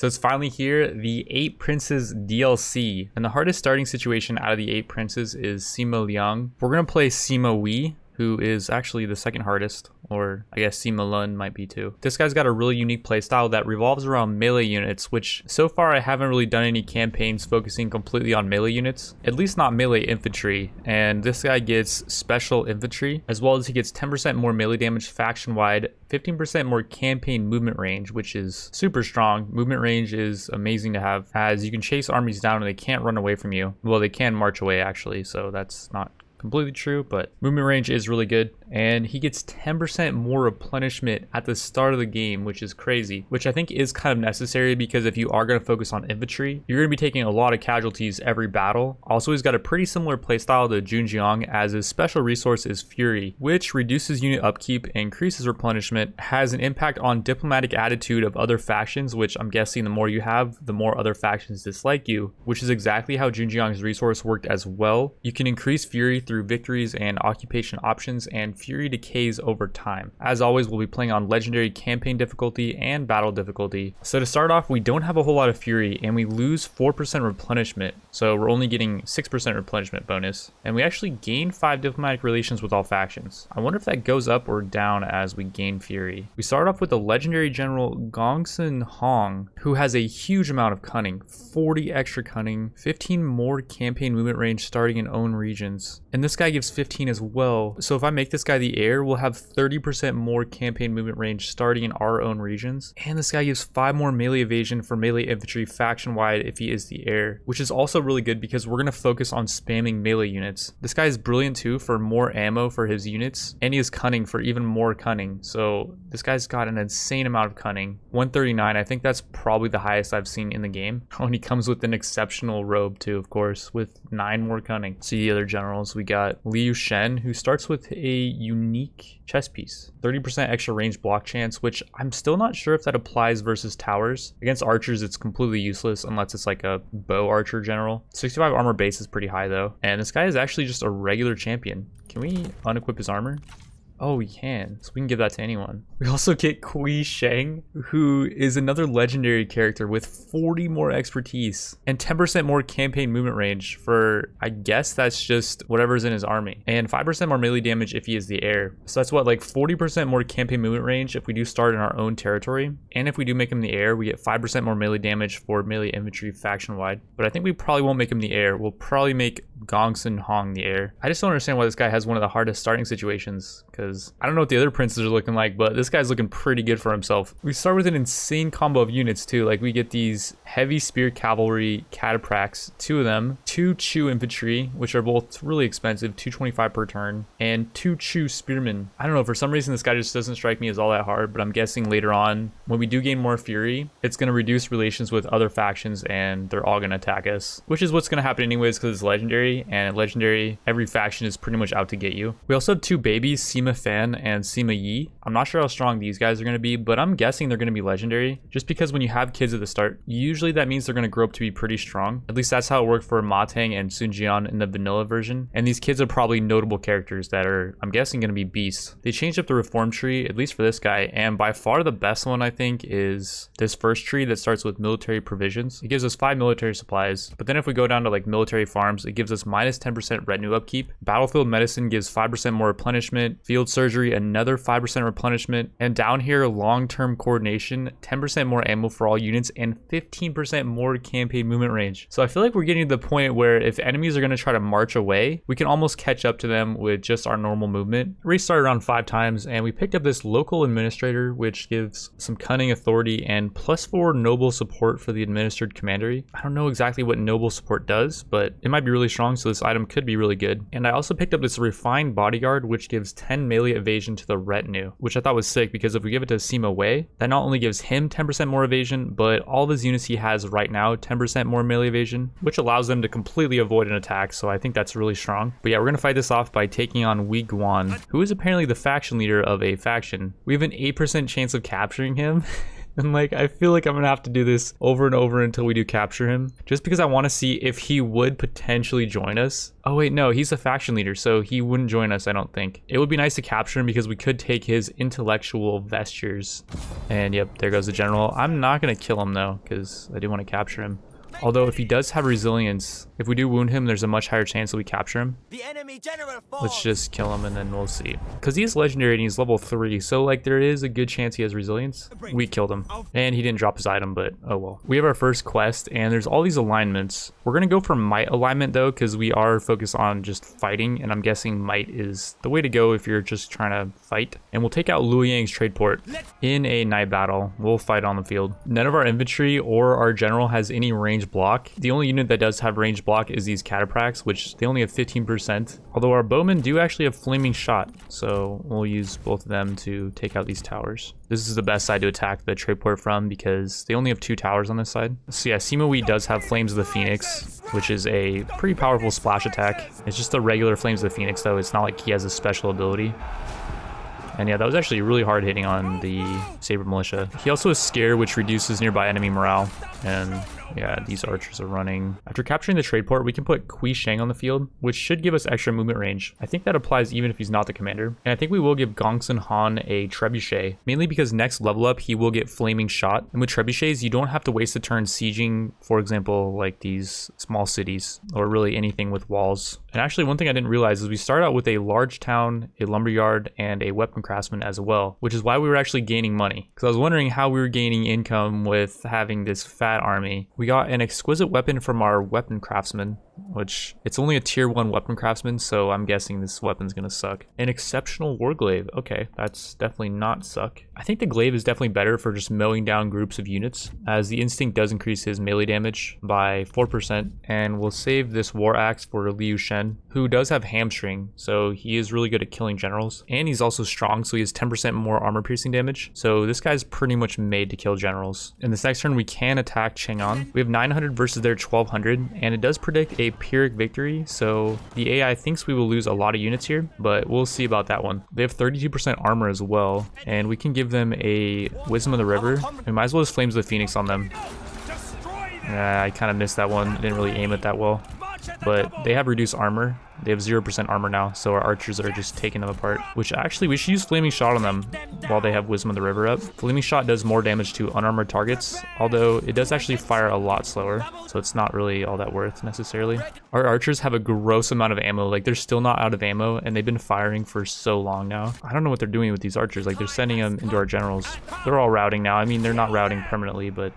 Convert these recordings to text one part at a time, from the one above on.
So it's finally here, the 8 Princes DLC. And the hardest starting situation out of the 8 Princes is Sima Liang. We're going to play Sima Wei, who is actually the second hardest, or I guess Sima Lun might be too. This guy's got a really unique playstyle that revolves around melee units, which so far I haven't really done any campaigns focusing completely on melee units, at least not melee infantry. And this guy gets special infantry, as well as he gets 10% more melee damage faction-wide, 15% more campaign movement range, which is super strong. Movement range is amazing to have, as you can chase armies down and they can't run away from you. Well, they can march away actually, so that's not completely true, but movement range is really good. And he gets 10% more replenishment at the start of the game, which is crazy, which I think is kind of necessary because if you are going to focus on infantry, you're going to be taking a lot of casualties every battle. Also, he's got a pretty similar playstyle to Junjiang, as his special resource is Fury, which reduces unit upkeep, increases replenishment, has an impact on diplomatic attitude of other factions, which I'm guessing the more you have, the more other factions dislike you, which is exactly how Junjiang's resource worked as well. You can increase Fury through victories and occupation options, and Fury decays over time. As always, we'll be playing on legendary campaign difficulty and battle difficulty. So to start off, we don't have a whole lot of Fury and we lose 4% replenishment. So we're only getting 6% replenishment bonus. And we actually gain 5 diplomatic relations with all factions. I wonder if that goes up or down as we gain Fury. We start off with the legendary general Gongsun Hong, who has a huge amount of cunning, 40 extra cunning, 15 more campaign movement range starting in own regions. And this guy gives 15 as well. So if I make this guy the heir, we'll have 30% more campaign movement range starting in our own regions. And this guy gives 5 more melee evasion for melee infantry faction wide if he is the heir, which is also really good because we're going to focus on spamming melee units. This guy is brilliant too for more ammo for his units, and he is cunning for even more cunning. So this guy's got an insane amount of cunning. 139, I think that's probably the highest I've seen in the game. Oh, and he comes with an exceptional robe too, of course, with 9 more cunning. See the other generals, we got Liu Shen, who starts with a unique chess piece, 30% extra range block chance, which I'm still not sure if that applies versus towers. Against archers, it's completely useless unless it's like a bow archer general. 65 armor base is pretty high though. And this guy is actually just a regular champion. Can we unequip his armor? Oh, we can. So we can give that to anyone. We also get Kui Sheng, who is another legendary character with 40 more expertise and 10% more campaign movement range for, I guess that's just whatever's in his army. And 5% more melee damage if he is the heir. So that's what, like 40% more campaign movement range if we do start in our own territory. And if we do make him the heir, we get 5% more melee damage for melee infantry faction wide. But I think we probably won't make him the heir. We'll probably make Gongsun Hong the heir. I just don't understand why this guy has one of the hardest starting situations, because I don't know what the other princes are looking like, but this guy's looking pretty good for himself. We start with an insane combo of units too. Like we get these heavy spear cavalry cataprax, 2 of them, 2 Chu infantry, which are both really expensive, 225 per turn, and 2 Chu spearmen. I don't know, for some reason this guy just doesn't strike me as all that hard, but I'm guessing later on when we do gain more fury, it's going to reduce relations with other factions and they're all going to attack us, which is what's going to happen anyways because it's legendary, and at legendary every faction is pretty much out to get you. We also have 2 babies, Sima Fan and Sima Yi. I'm not sure how strong these guys are going to be, but I'm guessing they're going to be legendary just because when you have kids at the start, usually that means they're going to grow up to be pretty strong. At least that's how it worked for Ma Tang and Sun Jian in the vanilla version. And these kids are probably notable characters that are, I'm guessing, going to be beasts. They changed up the reform tree, at least for this guy, and by far the best one I think is this first tree that starts with military provisions. It gives us 5 military supplies, but then if we go down to like military farms, it gives us minus 10% retinue upkeep. Battlefield medicine gives 5% more replenishment. Field surgery, another 5% replenishment, and down here long-term coordination, 10% more ammo for all units and 15% more campaign movement range. So I feel like we're getting to the point where if enemies are going to try to march away, we can almost catch up to them with just our normal movement. Restarted around 5 times, and we picked up this local administrator, which gives some cunning authority and +4 noble support for the administered commandery. I don't know exactly what noble support does, but it might be really strong, so this item could be really good. And I also picked up this refined bodyguard, which gives 10 melee evasion to the retinue, which I thought was sick because if we give it to Sima Wei, that not only gives him 10% more evasion, but all of his units he has right now 10% more melee evasion, which allows them to completely avoid an attack. So I think that's really strong. But yeah, we're gonna fight this off by taking on Wei Guan, who is apparently the faction leader of a faction. We have an 8% chance of capturing him. And like, I feel like I'm gonna have to do this over and over until we do capture him, just because I want to see if he would potentially join us. Oh wait, no, he's a faction leader, so he wouldn't join us, I don't think. It would be nice to capture him because we could take his intellectual vestures. And yep, there goes the general. I'm not gonna kill him though, because I do want to capture him. Although if he does have resilience, if we do wound him, there's a much higher chance that we capture him. The enemy general falls. Let's just kill him and then we'll see. Because he is legendary and he's level 3, so like there is a good chance he has resilience. We killed him. And he didn't drop his item, but oh well. We have our first quest and there's all these alignments. We're going to go for might alignment though, because we are focused on just fighting, and I'm guessing might is the way to go if you're just trying to fight. And we'll take out Liu Yang's trade port in a night battle. We'll fight on the field. None of our infantry or our general has any range block. The only unit that does have range block is these cataphracts, which they only have 15%. Although our bowmen do actually have flaming shot, so we'll use both of them to take out these towers. This is the best side to attack the trade port from because they only have 2 towers on this side. So yeah, Sima Wei does have Flames of the Phoenix, which is a pretty powerful splash attack. It's just the regular Flames of the Phoenix though. It's not like he has a special ability. And yeah, that was actually really hard hitting on the Saber Militia. He also has Scare, which reduces nearby enemy morale. And yeah, these archers are running. After capturing the trade port, we can put Kui Sheng on the field, which should give us extra movement range. I think that applies even if he's not the commander. And I think we will give Gongsun Han a trebuchet, mainly because next level up, he will get flaming shot. And with trebuchets, you don't have to waste a turn sieging, for example, like these small cities or really anything with walls. And actually, one thing I didn't realize is we start out with a large town, a lumberyard, and a weapon craftsman as well, which is why we were actually gaining money. Because I was wondering how we were gaining income with having this fat army. We got an exquisite weapon from our weapon craftsman, which it's only a tier 1 weapon craftsman, so I'm guessing this weapon's gonna suck. An exceptional war glaive. Okay, that's definitely not suck. I think the glaive is definitely better for just mowing down groups of units, as the instinct does increase his melee damage by 4%, and we'll save this war axe for Liu Shen, who does have hamstring, so he is really good at killing generals, and he's also strong, so he has 10% more armor piercing damage. So this guy's pretty much made to kill generals. In this next turn, we can attack Chang'an. We have 900 versus their 1200, and it does predict a Pyrrhic victory, so the AI thinks we will lose a lot of units here, but we'll see about that one. They have 32% armor as well, and we can give them a Wisdom of the River. We might as well just Flames of the Phoenix on them. I kind of missed that one. Didn't really aim it that well, but they have reduced armor. They have 0% armor now, so our archers are just taking them apart. Which actually, we should use Flaming Shot on them while they have Wisdom of the River up. Flaming Shot does more damage to unarmored targets, although it does actually fire a lot slower, so it's not really all that worth necessarily. Our archers have a gross amount of ammo. Like, they're still not out of ammo, and they've been firing for so long now. I don't know what they're doing with these archers. Like, they're sending them into our generals. They're all routing now. I mean, they're not routing permanently, but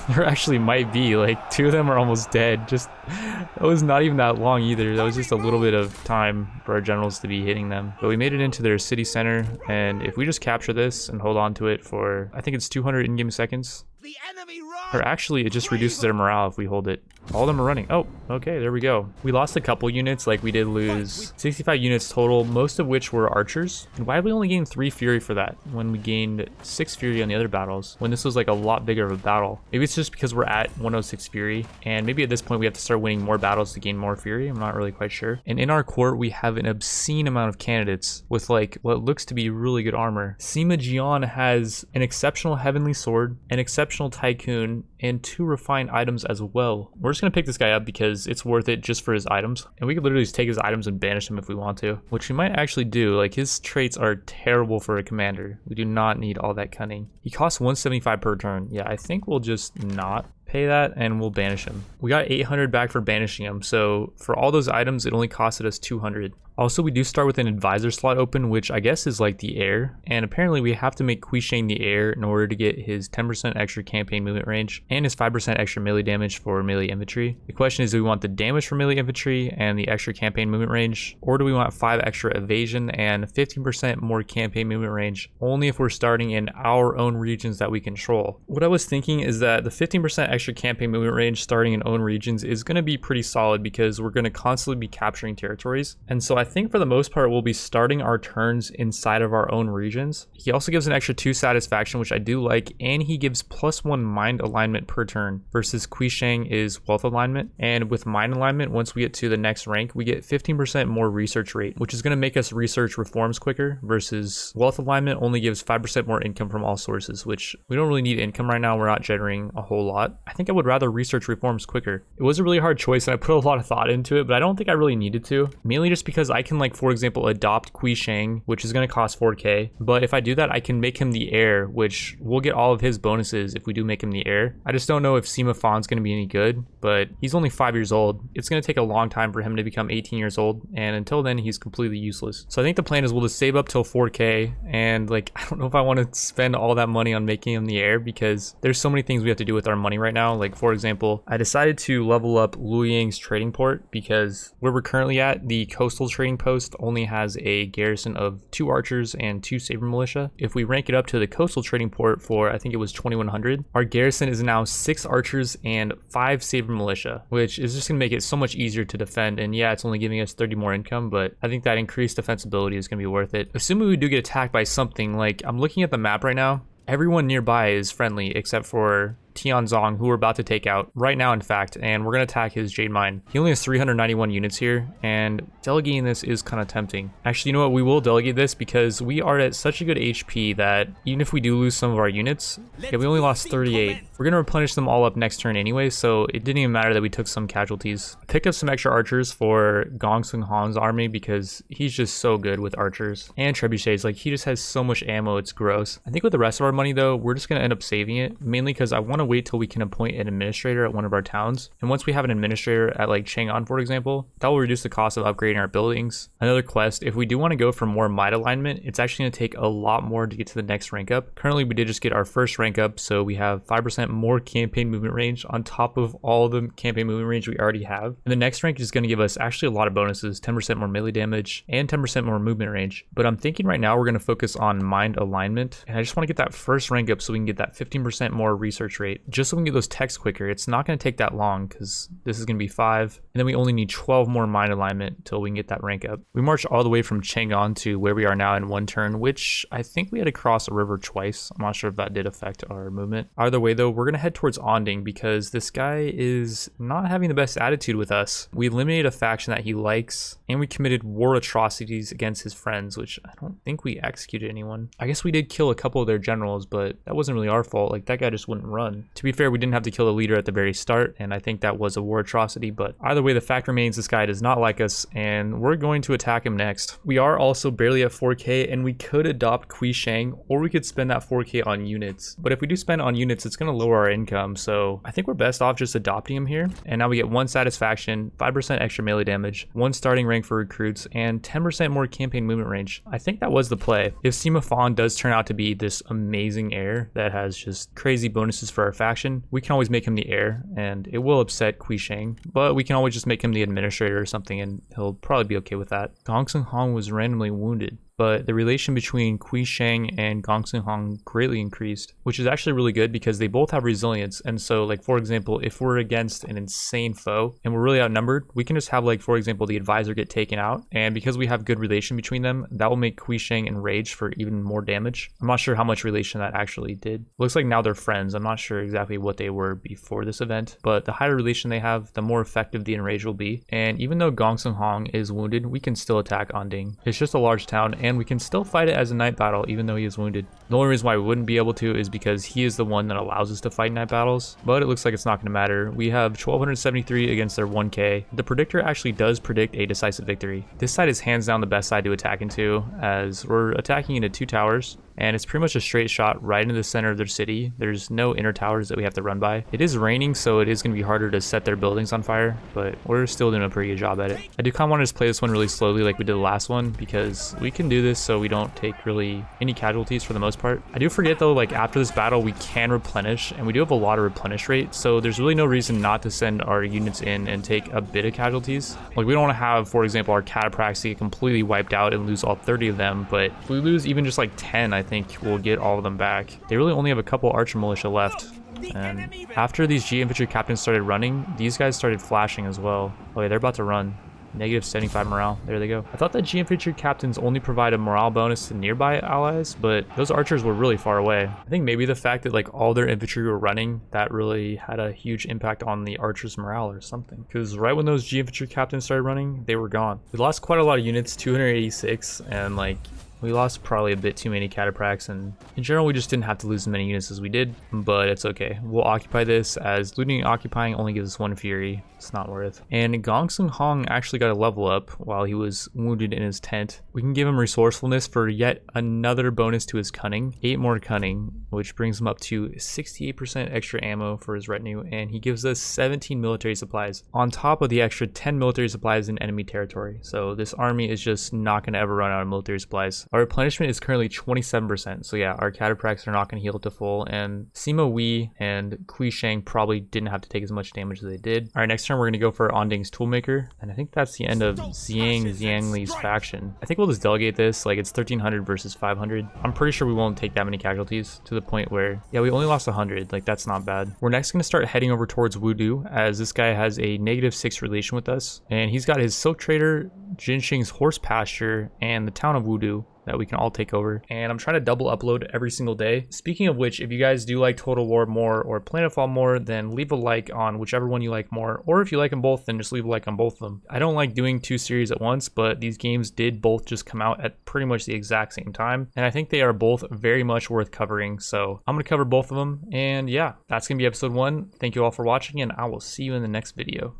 there actually might be. Like, 2 of them are almost dead. Just, that was not even that long either. That was just a little bit of time for our generals to be hitting them. But we made it into their city center, and if we just capture this and hold on to it for, I think it's 200 in-game seconds, The enemy or actually it just reduces their morale if we hold it. All of them are running. Oh, okay, there we go. We lost a couple units, like we did lose 65 units total, most of which were archers. And why did we only gain 3 fury for that when we gained 6 fury on the other battles, when this was like a lot bigger of a battle? Maybe it's just because we're at 106 fury, and maybe at this point we have to start winning more battles to gain more fury. I'm not really quite sure. And in our court, we have an obscene amount of candidates with like what looks to be really good armor. Sima Jian has an exceptional heavenly sword, an exceptional tycoon, and 2 refined items as well. We're just gonna pick this guy up because it's worth it just for his items, and we could literally just take his items and banish him if we want to, which we might actually do. Like, his traits are terrible for a commander. We do not need all that cunning. He costs 175 per turn. Yeah, I think we'll just not pay that and we'll banish him. We got 800 back for banishing him, so for all those items it only costed us 200. Also, we do start with an advisor slot open, which I guess is like the heir, and apparently we have to make Kui Sheng the heir in order to get his 10% extra campaign movement range and his 5% extra melee damage for melee infantry. The question is, do we want the damage for melee infantry and the extra campaign movement range, or do we want 5 extra evasion and 15% more campaign movement range only if we're starting in our own regions that we control? What I was thinking is that the 15% extra campaign movement range starting in own regions is going to be pretty solid because we're going to constantly be capturing territories, and so I think for the most part, we'll be starting our turns inside of our own regions. He also gives an extra 2 satisfaction, which I do like, and he gives +1 mind alignment per turn versus Kuisheng is wealth alignment. And with mind alignment, once we get to the next rank, we get 15% more research rate, which is going to make us research reforms quicker versus wealth alignment only gives 5% more income from all sources, which we don't really need income right now. We're not generating a whole lot. I think I would rather research reforms quicker. It was a really hard choice and I put a lot of thought into it, but I don't think I really needed to, mainly just because I can, like, for example, adopt Kuisheng, which is going to cost 4k, but if I do that, I can make him the heir, which we'll get all of his bonuses if we do make him the heir. I just don't know if Sima Fan's going to be any good, but he's only 5 years old. It's going to take a long time for him to become 18 years old, and until then he's completely useless. So I think the plan is we'll just save up till 4k, and like, I don't know if I want to spend all that money on making him the heir because there's so many things we have to do with our money right now. Like, for example, I decided to level up Luyang's trading port because where we're currently at, the coastal trading post only has a garrison of 2 archers and 2 saber militia. If we rank it up to the coastal trading port for, I think it was 2100, our garrison is now 6 archers and 5 saber militia, which is just going to make it so much easier to defend. And yeah, it's only giving us 30 more income, but I think that increased defensibility is going to be worth it. Assuming we do get attacked by something, like, I'm looking at the map right now, everyone nearby is friendly except for Tianzong, who we're about to take out right now, in fact, and we're going to attack his Jade Mine. He only has 391 units here, and delegating this is kind of tempting. Actually, you know what? We will delegate this because we are at such a good HP that even if we do lose some of our units, yeah, we only lost 38. We're going to replenish them all up next turn anyway, so it didn't even matter that we took some casualties. I picked up some extra archers for Gong Sung Han's army because he's just so good with archers and trebuchets. Like, he just has so much ammo, it's gross. I think with the rest of our money, though, we're just going to end up saving it, mainly because I want to wait till we can appoint an administrator at one of our towns. And once we have an administrator at, like, Chang'an, for example, that will reduce the cost of upgrading our buildings. Another quest, if we do want to go for more might alignment, it's actually going to take a lot more to get to the next rank up. Currently, we did just get our first rank up, so we have 5% more campaign movement range on top of all the campaign movement range we already have. And the next rank is going to give us actually a lot of bonuses, 10% more melee damage and 10% more movement range. But I'm thinking right now we're going to focus on mind alignment, and I just want to get that first rank up so we can get that 15% more research rate, just so we can get those techs quicker. It's not going to take that long because this is going to be 5, and then we only need 12 more mind alignment until we can get that rank up. We marched all the way from Chang'an to where we are now in 1 turn, which I think we had to cross a river twice. I'm not sure if that did affect our movement. Either way though, we're going to head towards Onding because this guy is not having the best attitude with us. We eliminated a faction that he likes, and we committed war atrocities against his friends, which I don't think we executed anyone. I guess we did kill a couple of their generals, but that wasn't really our fault. Like, that guy just wouldn't run. To be fair, we didn't have to kill the leader at the very start, and I think that was a war atrocity, but either way, the fact remains this guy does not like us, and we're going to attack him next. We are also barely at 4k, and we could adopt Kuisheng, or we could spend that 4k on units. But if we do spend on units, it's going to lower our income, so I think we're best off just adopting him here. And now we get 1 satisfaction, 5% extra melee damage, 1 starting rank for recruits, and 10% more campaign movement range. I think that was the play. If Sima Fan does turn out to be this amazing heir that has just crazy bonuses for our faction, we can always make him the heir, and it will upset Kuisheng, but we can always just make him the administrator or something, and he'll probably be okay with that. Gong Sung Han was randomly wounded, but the relation between Kuisheng and Gong Sung Han greatly increased, which is actually really good because they both have resilience. And so, like, for example, if we're against an insane foe and we're really outnumbered, we can just have, like, for example, the advisor get taken out, and because we have good relation between them, that will make Kuisheng enraged for even more damage. I'm not sure how much relation that actually did. Looks like now they're friends. I'm not sure exactly what they were before this event, but the higher relation they have, the more effective the enrage will be. And even though Gong Sung Han is wounded, we can still attack Onding. It's just a large town, and we can still fight it as a night battle even though he is wounded. The only reason why we wouldn't be able to is because he is the one that allows us to fight night battles, but it looks like it's not going to matter. We have 1273 against their 1k. The predictor actually does predict a decisive victory. This side is hands down the best side to attack into, as we're attacking into 2 towers, and it's pretty much a straight shot right into the center of their city. There's no inner towers that we have to run by. It is raining, so it is going to be harder to set their buildings on fire, but we're still doing a pretty good job at it. I do kind of want to just play this one really slowly like we did the last one, because we can do this so we don't take really any casualties for the most part. I do forget though, like, after this battle we can replenish, and we do have a lot of replenish rate, so there's really no reason not to send our units in and take a bit of casualties. Like, we don't want to have, for example, our catapraxy get completely wiped out and lose all 30 of them, but if we lose even just like 10, I think we'll get all of them back. They really only have a couple archer militia left. And after these G infantry captains started running, these guys started flashing as well. Oh yeah, they're about to run. negative 75 morale. There they go. I thought that G infantry captains only provide a morale bonus to nearby allies, but those archers were really far away. I think maybe the fact that like all their infantry were running, that really had a huge impact on the archers' morale or something. Because right when those G infantry captains started running, they were gone. We lost quite a lot of units, 286, and like we lost probably a bit too many cataphracts, and in general we just didn't have to lose as many units as we did, but it's okay. We'll occupy this, as looting and occupying only gives us 1 fury. It's not worth. And Gong Sung Hong actually got a level up while he was wounded in his tent. We can give him resourcefulness for yet another bonus to his cunning, 8 more cunning, which brings him up to 68% extra ammo for his retinue, and he gives us 17 military supplies on top of the extra 10 military supplies in enemy territory. So this army is just not going to ever run out of military supplies. Our replenishment is currently 27%, so yeah, our cataphracts are not going to heal to full, and Sima Wei and Kui Shang probably didn't have to take as much damage as they did. Alright, next turn we're going to go for Onding's Toolmaker, and I think that's the end of Xiangli's faction. I think we'll just delegate this, like it's 1300 versus 500. I'm pretty sure we won't take that many casualties, to the point where, yeah, we only lost 100, like that's not bad. We're next going to start heading over towards Wudu, as this guy has a -6 relation with us, and he's got his Silk Trader, Jinxing's Horse Pasture, and the town of Wudu that we can all take over. And I'm trying to double upload every single day. Speaking of which, if you guys do like Total War more or Planetfall more, then leave a like on whichever one you like more, or if you like them both, then just leave a like on both of them. I don't like doing 2 series at once, but these games did both just come out at pretty much the exact same time, and I think they are both very much worth covering, so I'm gonna cover both of them. And yeah, that's gonna be episode 1. Thank you all for watching, and I will see you in the next video.